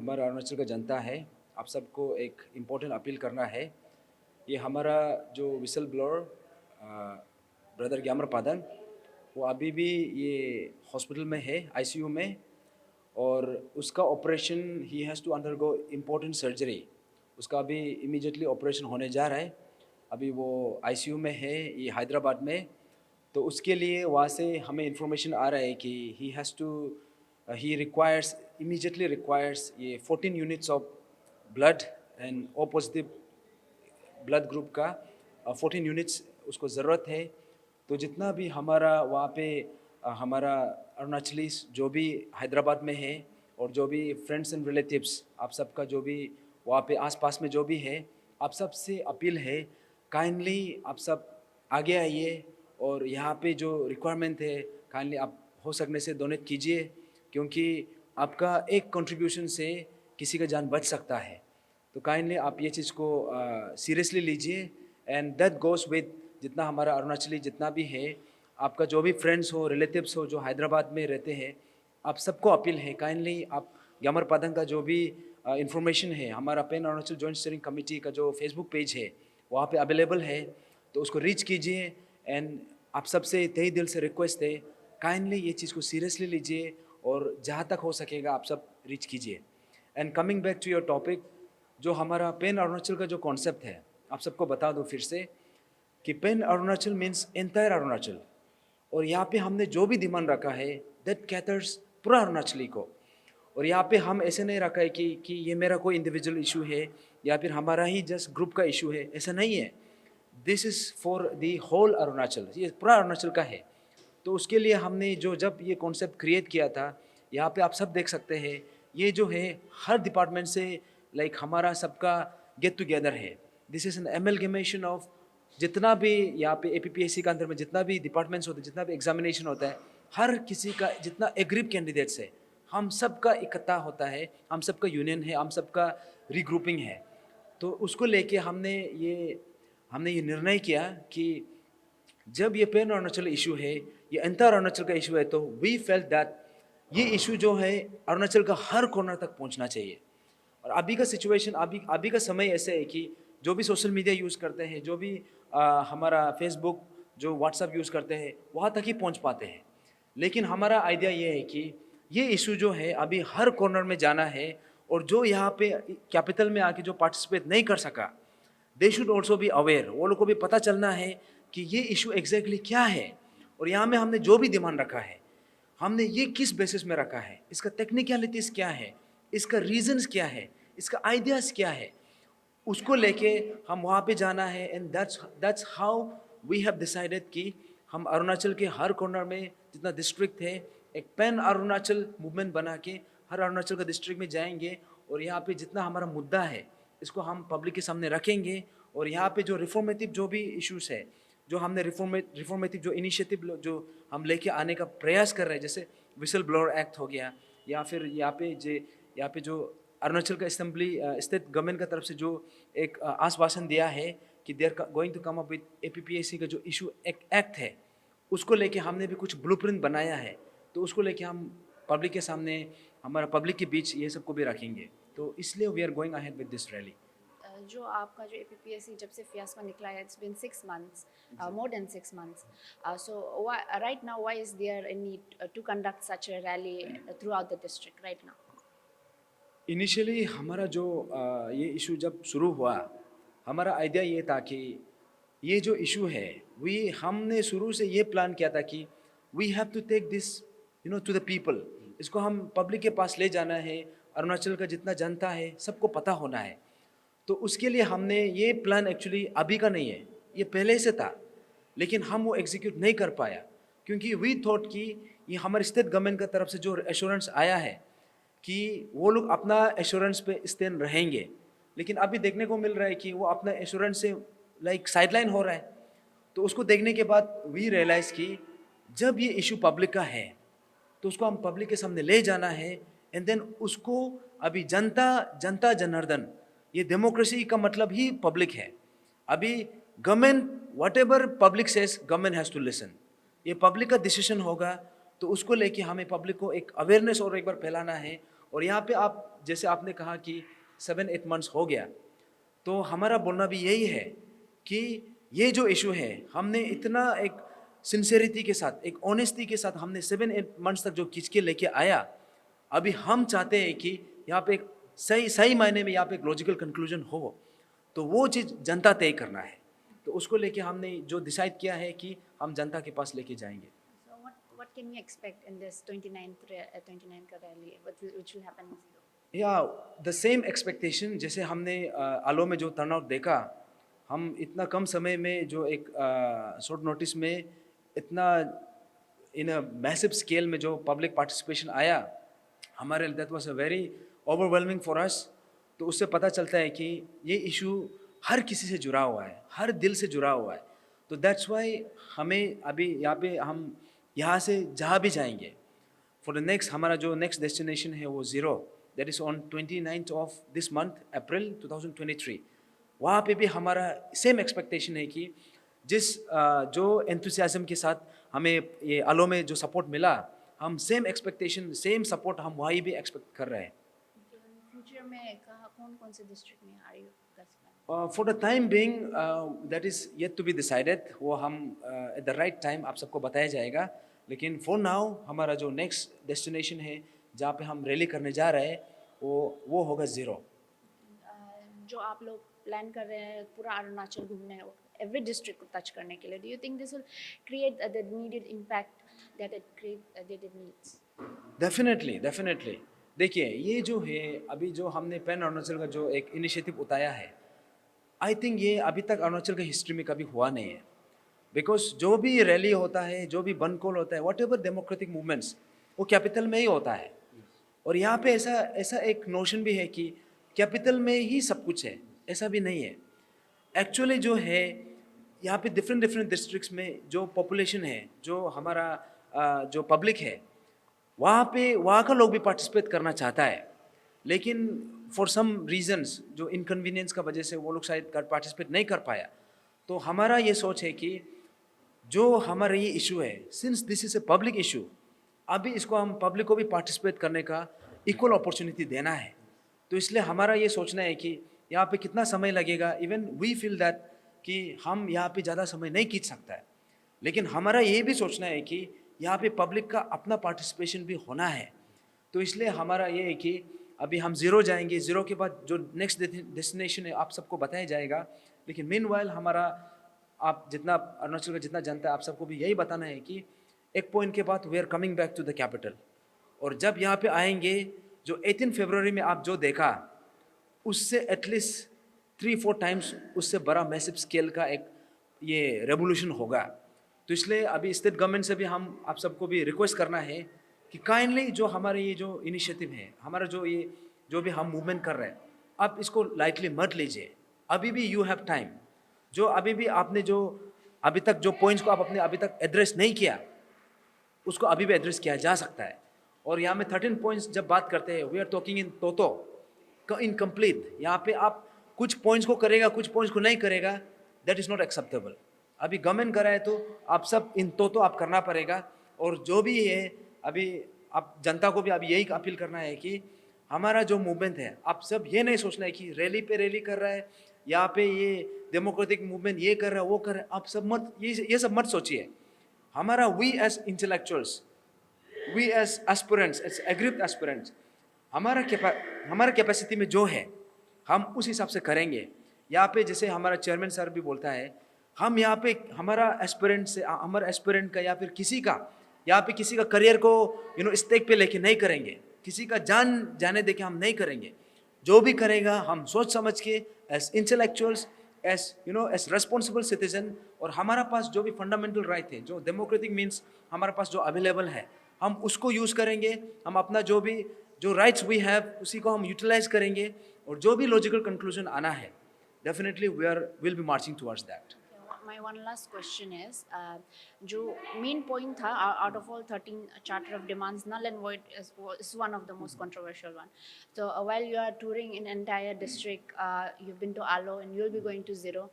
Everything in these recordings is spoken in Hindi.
हमारा अरुणाचल का जनता है, आप सबको एक इम्पोर्टेंट अपील करना है। ये हमारा जो विसल ब्लोअर ब्रदर ग्यामर पादन, वो अभी भी ये हॉस्पिटल में है, आईसीयू में, और उसका operation he has to undergo important surgery. उसका अभी इमीडिएटली ऑपरेशन होने जा रहा है। अभी वो आईसीयू में है, ये हैदराबाद में। तो उसके लिए वहाँ से हमें इंफॉर्मेशन आ रहा है कि he has to he requires immediately requires ये 14 units of blood and O positive blood group का 14 यूनिट्स उसको ज़रूरत है। तो जितना भी हमारा वहाँ पे हमारा अरुणाचली जो भी हैदराबाद में है और जो भी फ्रेंड्स एंड रिलेटिव्स, आप सबका जो भी वहाँ पे आसपास में जो भी है, आप सब से अपील है, काइंडली आप सब आगे आइए और यहाँ पे जो रिक्वायरमेंट है काइंडली आप हो सकने से डोनेट कीजिए, क्योंकि आपका एक कंट्रीब्यूशन से किसी का जान बच सकता है। तो काइंडली आप ये चीज़ को सीरियसली लीजिए एंड दैट गोज़ विद जितना हमारा अरुणाचली जितना भी है, आपका जो भी फ्रेंड्स हो, रिलेटिव्स हो जो हैदराबाद में रहते हैं, आप सबको अपील है काइंडली आप ग्यामर पादन का जो भी इंफॉर्मेशन है, हमारा pan Arunachal joint steering committee का जो फेसबुक पेज है वहाँ पे अवेलेबल है, तो उसको रीच कीजिए। एंड आप सबसे तहे दिल से रिक्वेस्ट है, काइंडली ये चीज़ को सीरियसली लीजिए और जहाँ तक हो सकेगा आप सब रीच कीजिए। And coming back to your topic, जो हमारा पेन अरुणाचल का जो कॉन्सेप्ट है, आप सबको बता दूं फिर से कि pan Arunachal means entire Arunachal, और यहाँ पे हमने जो भी डिमांड रखा है दैट कैटर्स पूरा अरुणाचली को। और यहाँ पे हम ऐसे नहीं रखा है कि ये मेरा कोई इंडिविजुअल इशू है या फिर हमारा ही जस्ट ग्रुप का इशू है, ऐसा नहीं है। This is for the whole Arunachal, ये पूरा अरुणाचल का है। तो उसके लिए हमने जो जब ये कॉन्सेप्ट क्रिएट किया था, यहाँ पे आप सब देख सकते हैं, ये जो है हर डिपार्टमेंट से लाइक हमारा सबका गेट टुगेदर है। This is an amalgamation of जितना भी यहाँ पे एपीपीएससी का अंदर में जितना भी डिपार्टमेंट्स होते हैं, जितना भी एग्जामिनेशन होता है, हर किसी का जितना एग्रीड कैंडिडेट्स है, हम सबका इकट्ठा होता है, हम सबका यूनियन है, हम सबका रीग्रुपिंग है। तो उसको लेके हमने ये निर्णय किया कि जब ये पेन अरुणाचल इशू है, ये एंटायर अरुणाचल का इशू है, तो वी फेल्ट दैट ये इशू जो है अरुणाचल का हर कॉर्नर तक पहुंचना चाहिए। और अभी का सिचुएशन, अभी का समय ऐसे है कि जो भी सोशल मीडिया यूज़ करते हैं, जो भी हमारा फेसबुक जो व्हाट्सअप यूज़ करते हैं, वहाँ तक ही पहुँच पाते हैं। लेकिन हमारा आइडिया ये है कि ये इशू जो है अभी हर कॉर्नर में जाना है, और जो यहाँ पे कैपिटल में आके जो पार्टिसिपेट नहीं कर सका, they should also be aware, वो लोग को भी पता चलना है कि ये इशू एग्जैक्टली क्या है। और यहाँ में हमने जो भी डिमांड रखा है, हमने ये किस बेसिस में रखा है, इसका टेक्निकलिटीज़ क्या है, इसका रीजंस क्या है, इसका आइडियाज़ क्या है, उसको लेके हम वहाँ पे जाना है। And that's how we have decided कि हम अरुणाचल के हर कॉर्नर में जितना डिस्ट्रिक्ट है, एक पैन अरुणाचल मूवमेंट बना के हर अरुणाचल का डिस्ट्रिक्ट में जाएंगे, और यहाँ पे जितना हमारा मुद्दा है इसको हम पब्लिक के सामने रखेंगे। और यहाँ पे जो रिफॉर्मेटिव जो भी इश्यूज है, जो हमने रिफॉर्मेटिव जो इनिशिएटिव जो हम लेके आने का प्रयास कर रहे हैं, जैसे विसल ब्लोअर एक्ट हो गया, या फिर यहाँ पे जो अरुणाचल का असेंबली स्टेट गवर्नमेंट का तरफ से जो एक आश्वासन दिया है कि they are going to come up with APPSC का जो इशू एक्ट है, उसको लेके हमने भी कुछ ब्लूप्रिंट बनाया है। तो उसको लेके हम पब्लिक के सामने, हमारा पब्लिक के बीच ये सबको भी रखेंगे। तो इसलिए we are going ahead with this rally. जो आपका जो एपीपीएससी जब से फियास्मा निकला है, it's been 6 months, more than 6 months. So right now, why is there a need to conduct such a rally throughout the district right now? Initially हमारा जो ये इशू जब शुरू हुआ, हमारा आइडिया ये था कि ये जो इशू है, हमने शुरू से ये प्लान किया था कि we have to take this to the people. इसको हम पब्लिक के पास ले जाना है, अरुणाचल का जितना जनता है सबको पता होना है। तो उसके लिए हमने ये प्लान एक्चुअली अभी का नहीं है, ये पहले से था, लेकिन हम वो एग्जीक्यूट नहीं कर पाया, क्योंकि वी थॉट कि ये हमारे स्टेट गवर्नमेंट की तरफ से जो एश्योरेंस आया है कि वो लोग अपना एश्योरेंस पे स्टैंड रहेंगे, लेकिन अभी देखने को मिल रहा है कि वो अपना एश्योरेंस से लाइक साइडलाइन हो रहा है। तो उसको देखने के बाद वी रियलाइज़ कि जब ये इशू पब्लिक का है तो उसको हम पब्लिक के सामने ले जाना है। एंड देन उसको अभी जनता जनता जनार्दन, ये डेमोक्रेसी का मतलब ही पब्लिक है। अभी government whatever public says, government has to listen. ये पब्लिक का डिसीजन होगा, तो उसको लेके हमें पब्लिक को एक अवेयरनेस और एक बार फैलाना है। और यहाँ पे आप जैसे आपने कहा कि 7-8 मंथ्स हो गया, तो हमारा बोलना भी यही है कि ये जो इशू है, हमने इतना एक सिंसेरिटी के साथ, एक ऑनेस्टी के साथ हमने 7-8 मंथ्स तक जो खींच के लेके आया, अभी हम चाहते हैं कि यहाँ पे एक सही सही मायने में यहाँ पे एक लॉजिकल कंक्लूजन हो, तो वो चीज़ जनता तय करना है। तो उसको लेके हमने जो डिसाइड किया है कि हम जनता के पास लेके जाएंगे। So what can we expect in this 29th का rally, which will happen in Zero? या द सेम एक्सपेक्टेशन जैसे हमने आलो में जो टर्नआउट देखा, हम इतना कम समय में जो एक शॉर्ट नोटिस में इतना इन अ मैसिव स्केल में जो पब्लिक पार्टिसिपेशन आया, हमारे that was a very overwhelming for us. तो उससे पता चलता है कि ये इशू हर किसी से जुड़ा हुआ है, हर दिल से जुड़ा हुआ है। तो दैट्स वाई हमें अभी यहाँ पे हम यहाँ से जहाँ भी जाएंगे फॉर द नेक्स्ट, हमारा जो नेक्स्ट डेस्टिनेशन है वो zero, that is on 29th of this month अप्रैल 2023। वहाँ पे भी हमारा सेम एक्सपेक्टेशन है कि जिस जो एंथुसियाज्म के साथ हमें ये आलो में जो सपोर्ट मिला, हम सेम एक्सपेक्टेशन, सेम सपोर्ट हम वहीं भी एक्सपेक्ट कर रहे हैं। फ्यूचर में कहाँ कौन से डिस्ट्रिक्ट में are you guys planning? For the time being that is yet to be decided, वो हम एट द राइट टाइम आप सबको बताया जाएगा। लेकिन फॉर नाउ हमारा जो नेक्स्ट डेस्टिनेशन है जहाँ पे हम रैली करने जा रहे हैं वो होगा ज़ीरो। जो आप लोग प्लान कर रहे हैं पूरा अरुणाचल घूमने, एवरी डिस्ट्रिक्ट को टच करने के लिए, do you think this will create the needed impact that it needs? Definitely देखिए, ये जो है अभी जो हमने पैन अरुणाचल का जो एक इनिशिएटिव उठाया है, आई थिंक ये अभी तक अरुणाचल की हिस्ट्री में कभी हुआ नहीं है। बिकॉज जो भी रैली होता है, जो भी बन कॉल होता है, वट एवर डेमोक्रेटिक मूवमेंट्स, वो कैपिटल में ही होता है। और यहाँ पे ऐसा ऐसा एक नोशन भी है कि कैपिटल में ही सब कुछ है, ऐसा भी नहीं है। एक्चुअली जो है यहाँ पे डिफरेंट डिस्ट्रिक्ट्स में जो पॉपुलेशन है, जो हमारा जो पब्लिक है, वहाँ का लोग भी पार्टिसिपेट करना चाहता है, लेकिन फॉर सम रीजंस जो इनकन्वीनियंस का वजह से वो लोग शायद पार्टिसिपेट नहीं कर पाया। तो हमारा ये सोच है कि जो हमारा ये इशू है, since this is a public issue, अभी इसको हम पब्लिक को भी पार्टिसिपेट करने का इक्वल अपॉर्चुनिटी देना है। तो इसलिए हमारा ये सोचना है कि यहाँ पे कितना समय लगेगा, इवन वी फील दैट कि हम यहाँ पे ज़्यादा समय नहीं खींच सकता है, लेकिन हमारा ये भी सोचना है कि यहाँ पे पब्लिक का अपना पार्टिसिपेशन भी होना है। तो इसलिए हमारा ये है कि अभी हम ज़ीरो जाएंगे, ज़ीरो के बाद जो नेक्स्ट डेस्टिनेशन है आप सबको बताया जाएगा। लेकिन मीनवाइल हमारा, आप जितना अरुणाचल का जितना जानता है, आप सबको भी यही बताना है कि एक पॉइंट के बाद we are coming back to the capital. और जब यहाँ पे आएंगे, जो 18 फरवरी में आप जो देखा, उससे एटलीस्ट 3-4 टाइम्स उससे बड़ा मैसिव स्केल का एक ये रेवोल्यूशन होगा। तो इसलिए अभी स्टेट गवर्नमेंट से भी हम आप सबको भी रिक्वेस्ट करना है कि काइंडली जो हमारे ये जो इनिशिएटिव है, हमारा जो ये जो भी हम मूवमेंट कर रहे हैं, आप इसको लाइटली मत लीजिए। अभी भी यू हैव टाइम। जो अभी भी आपने जो अभी तक जो पॉइंट्स को आप अपने अभी तक एड्रेस नहीं किया, उसको अभी भी एड्रेस किया जा सकता है। और यहाँ में 13 पॉइंट्स जब बात करते हैं, वी आर टॉकिंग इन तोतो इनकम्प्लीट। यहाँ पे आप कुछ पॉइंट्स को करेगा, कुछ पॉइंट्स को नहीं करेगा, दैट इज़ नॉट एक्सेप्टेबल। अभी गवर्नमेंट कर रहा है तो आप सब इन तो आप करना पड़ेगा। और जो भी है अभी आप जनता को भी अभी यही अपील करना है कि हमारा जो मूवमेंट है, आप सब ये नहीं सोचना है कि रैली पे रैली कर रहा है, यहाँ पे ये डेमोक्रेटिक मूवमेंट ये कर रहा है, वो कर रहा है, आप सब मत ये सब मत सोचिए। हमारा we as intellectuals, we as aspirants, as aggrieved aspirants, हमारा कैपेसिटी में जो है हम उस हिसाब से करेंगे। यहाँ पे जैसे हमारा चेयरमैन सर भी बोलता है, हम यहाँ पे हमारा एस्पिरेंट से, हमारा एस्पिरेंट का या फिर किसी का यहाँ पे किसी का करियर को स्टेक पे लेके नहीं करेंगे, किसी का जान जाने दे के हम नहीं करेंगे। जो भी करेगा हम सोच समझ के as intellectuals, as as responsible citizen, और हमारा पास जो भी फंडामेंटल राइट है, जो डेमोक्रेटिक मीन्स हमारे पास जो अवेलेबल है, हम उसको यूज़ करेंगे। हम अपना जो राइट्स वी हैव उसी को हम यूटिलाइज करेंगे, और जो भी लॉजिकल कंक्लूजन आना है, definitely will be marching towards that. My one last question is, जो main point था, out of all 13 charter of demands, null and void is one of the most controversial one. So while you are touring in entire district, you've been to Alo and you'll be going to Zero,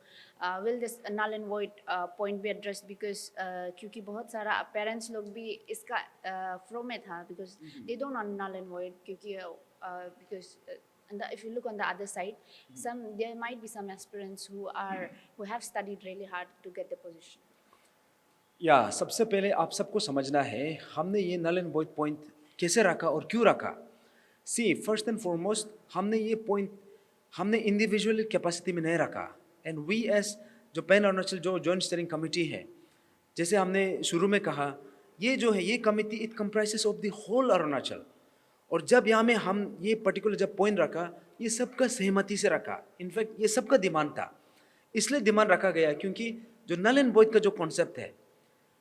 will this null and void point be addressed? Because क्योंकि बहुत सारा parents लोग भी इसका flow में था, because they don't want null and void, क्योंकि because and if you look on the other side, there might be some aspirants who have studied really hard to get the position. या सबसे पहले आप सबको समझना है हमने ये नल एंड वॉइड पॉइंट कैसे रखा और क्यों रखा. सी फर्स्ट एंड फॉरमोस्ट हमने ये पॉइंट हमने इंडिविजुअल कैपेसिटी में नहीं रखा. एंड वी एस जो पैन अरुणाचल जो जॉइंट स्टीयरिंग कमेटी है, जैसे हमने शुरू में कहा, ये जो है ये committee it comprises of the whole Arunachal. और जब यहाँ में हम ये पर्टिकुलर जब पॉइंट रखा, ये सबका सहमति से रखा. इनफैक्ट ये सबका डिमांड था. इसलिए डिमांड रखा गया क्योंकि जो नल एंड वॉइड का जो कॉन्सेप्ट है,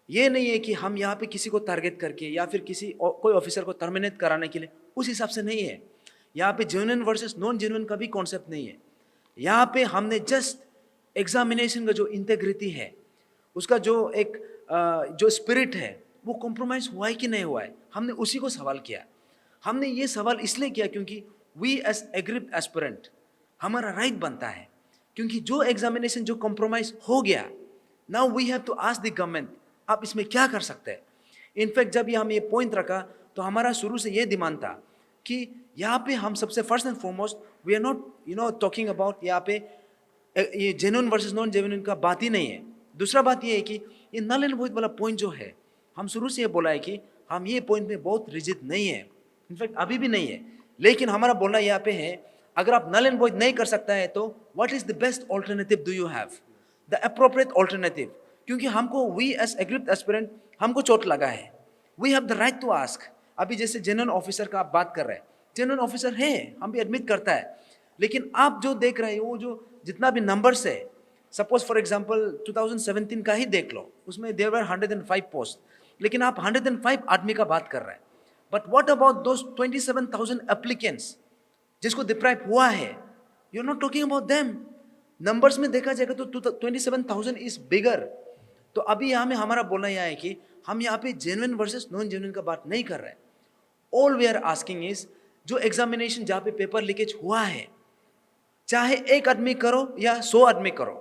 ये नहीं है कि हम यहाँ पे किसी को टारगेट करके या फिर कोई ऑफिसर को टर्मिनेट कराने के लिए, उस हिसाब से नहीं है. यहाँ पे जेन्युइन वर्सेस नॉन जेन्युइन का भी कॉन्सेप्ट नहीं है. यहाँ पे हमने जस्ट एग्जामिनेशन का जो इंटेग्रिटी है, उसका जो एक जो स्पिरिट है, वो कॉम्प्रोमाइज हुआ है कि नहीं हुआ है, हमने उसी को सवाल किया. हमने ये सवाल इसलिए किया क्योंकि वी एज एग्रीड एस्पिरेंट हमारा राइट बनता है. क्योंकि जो एग्जामिनेशन जो कॉम्प्रोमाइज हो गया, now we have to ask the government आप इसमें क्या कर सकते हैं. इनफैक्ट जब हम ये पॉइंट रखा तो हमारा शुरू से ये डिमांड था कि यहाँ पे हम सबसे first and foremost we are not talking about यहाँ पे ये जेन्युइन वर्सेस नॉन जेन्युइन का बात ही नहीं है. दूसरा बात ये है कि ये नल एंड वॉइड वाला पॉइंट जो है, हम शुरू से ये बोला है कि हम ये पॉइंट में बहुत रिजिड नहीं है. इनफैक्ट अभी भी नहीं है. लेकिन हमारा बोलना यहाँ पे है, अगर आप नल एंड वॉइड नहीं कर सकता है तो what is the best alternative do you have, the appropriate alternative. क्योंकि हमको वी एज एग्रीड एस्पिरेंट हमको चोट लगा है. We have the right to ask. अभी जैसे जेन्युइन ऑफिसर का आप बात कर रहे हैं, जेन्युइन ऑफिसर है, हम भी एडमिट करता है. लेकिन आप जो देख रहे हैं वो जो जितना भी नंबर्स है, सपोज फॉर एग्जांपल 2017 का ही देख लो, उसमें देयर वर 105 पोस्ट, लेकिन आप 105 आदमी का बात कर रहे हैं. But what about those 27,000 applicants जिसको डिप्राइव हुआ है, you are not talking about them. Numbers में देखा जाएगा तो 27,000 इज बिगर. तो अभी यहाँ में हमारा बोलना यह है कि हम यहाँ पे जेन्युइन वर्सेस नॉन जेन्युइन का बात नहीं कर रहे हैं. All we are asking is जो एग्जामिनेशन जहाँ पे पेपर लीकेज हुआ है, चाहे एक आदमी करो या 100 आदमी करो,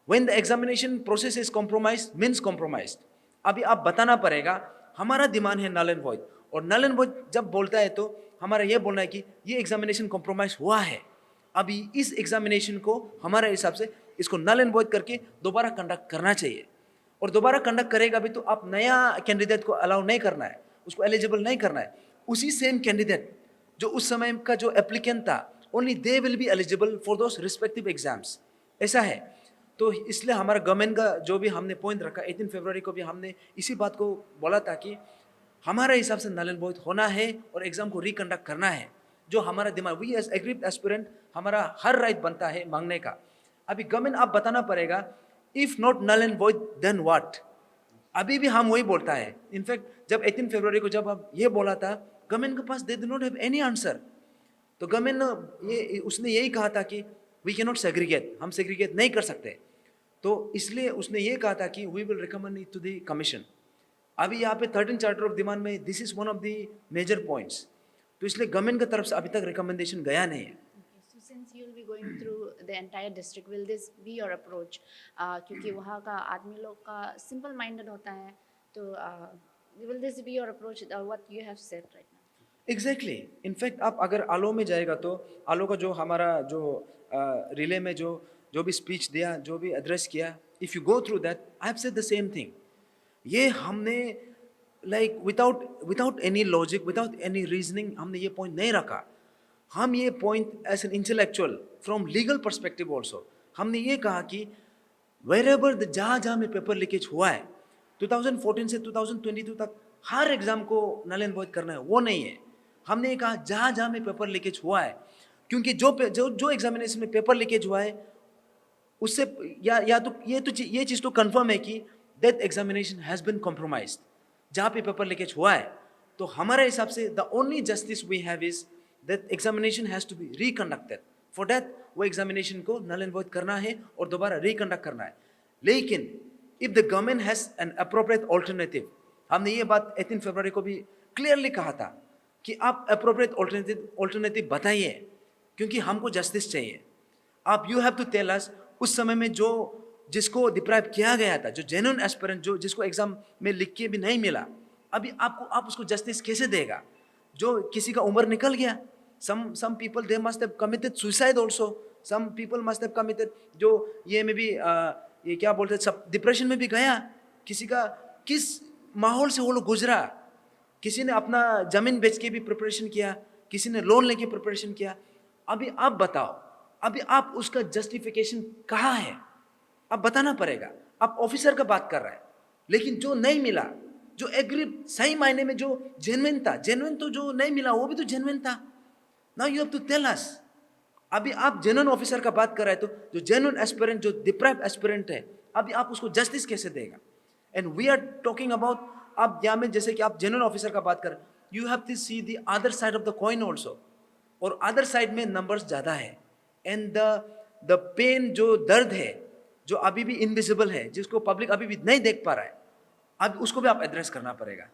when the examination process is compromise means compromise. अभी आप बताना पड़ेगा. हमारा डिमांड है नल एंड वॉइड. और नल एंड वॉइड जब बोलता है तो हमारा ये बोलना है कि ये एग्जामिनेशन कॉम्प्रोमाइज हुआ है. अभी इस एग्जामिनेशन को हमारे हिसाब से इसको नल एंड वॉइड करके दोबारा कंडक्ट करना चाहिए. और दोबारा कंडक्ट करेगा भी तो आप नया कैंडिडेट को अलाउ नहीं करना है, उसको एलिजिबल नहीं करना है. उसी सेम कैंडिडेट जो उस समय का जो एप्लीकेंट था, only they will be eligible for those respective exams. ऐसा है. तो इसलिए हमारा गवर्नमेंट का जो भी हमने पॉइंट रखा 18 फरवरी को भी हमने इसी बात को बोला था कि हमारे हिसाब से नल एंड वॉइड होना है और एग्जाम को रिकंडक्ट करना है. जो हमारा दिमाग वी एज एग्रीड एस्पिरेंट हमारा हर राइट बनता है मांगने का. अभी गवर्नमेंट आप बताना पड़ेगा, if not null and void then what. अभी भी हम वही बोलता है. इनफैक्ट जब 18 फरवरी को जब अब ये बोला था, गवर्नमेंट के पास they do not have any answer. तो गवर्नमेंट उसने यही कहा था कि वी कैन नॉट सेग्रीगेट, हम सेग्रीगेट नहीं कर सकते. तो इसलिए उसने ये कहा था कि we will recommend it to the commission. अभी यहाँ पे 13 चार्टर ऑफ डिमांड में this is one of the major points. तो इसलिए गवर्नमेंट की तरफ से अभी तक रिकमेंडेशन गया नहीं है. So since you will be going through the entire district, will this be your approach? क्योंकि वहाँ का आदमी लोग का simple minded होता है, तो will this be your approach? What you have said right now? Exactly. In fact आप अगर आलो में जाएगा तो आलो का जो हमारा जो रिले में जो भी स्पीच दिया, जो भी एड्रेस किया, if you go through that I have said the same thing. ये हमने like without any logic, without any reasoning हमने ये पॉइंट नहीं रखा. हम ये point as an intellectual from legal perspective also हमने ये कहा कि वेर एवर जहाँ में पेपर लीकेज हुआ है 2014 से 2022 तक हर एग्जाम को नल एंड वॉइड करना है, वो नहीं है. हमने ये कहा जहाँ में पेपर लीकेज हुआ है, क्योंकि जो एग्जामिनेशन में पेपर लीकेज हुआ है उससे या तो ये चीज़ तो कंफर्म है कि that examination has been compromised. जहाँ पे पेपर लीकेज हुआ है तो हमारे हिसाब से the only justice we have is that examination has to be reconducted. For that वो एग्जामिनेशन को नल एंड वॉइड करना है और दोबारा रिकंडक्ट करना है. लेकिन if the government has an appropriate alternative, हमने ये बात 18 फरवरी को भी क्लियरली कहा था कि आप अप्रोप्रिएट ऑल्टरनेटिव बताइए, क्योंकि हमको जस्टिस चाहिए. आप you have to tell us उस समय में जो जिसको डिप्राइव किया गया था, जो जेन्युइन एस्पिरेंट जो जिसको एग्जाम में लिख के भी नहीं मिला, अभी आप उसको जस्टिस कैसे देगा? जो किसी का उम्र निकल गया, some people they must have committed suicide also. Some people must have committed, जो ये में भी ये क्या बोलते हैं, सब डिप्रेशन में भी गया. किसी का किस माहौल से वो लोग गुजरा. किसी ने अपना जमीन बेच के भी प्रिपरेशन किया, किसी ने लोन लेके प्रिपरेशन किया. अभी आप बताओ, अभी आप उसका जस्टिफिकेशन कहाँ है? आप बताना पड़ेगा. आप ऑफिसर का बात कर रहा है, लेकिन जो नहीं मिला, जो एग्री सही मायने में जो जेन्युइन था, जेन्युइन तो जो नहीं मिला वो भी तो जेन्युइन था. Now you have to tell us. अभी आप जेन्युइन ऑफिसर का बात कर रहे हैं, तो जो जेन्युइन एस्पिरेंट, जो डिप्राइव्ड एस्पिरेंट है, अभी आप उसको जस्टिस कैसे देगा? And we are talking about, आप यहाँ में जैसे कि आप जेन्युइन ऑफिसर का बात कर, you have to see the other side of the coin also. और अदर साइड में नंबर्स ज़्यादा है. एंड द पेन, जो दर्द है, जो अभी भी इनविजिबल है, जिसको पब्लिक अभी भी नहीं देख पा रहा है, अब उसको भी आप एड्रेस करना पड़ेगा.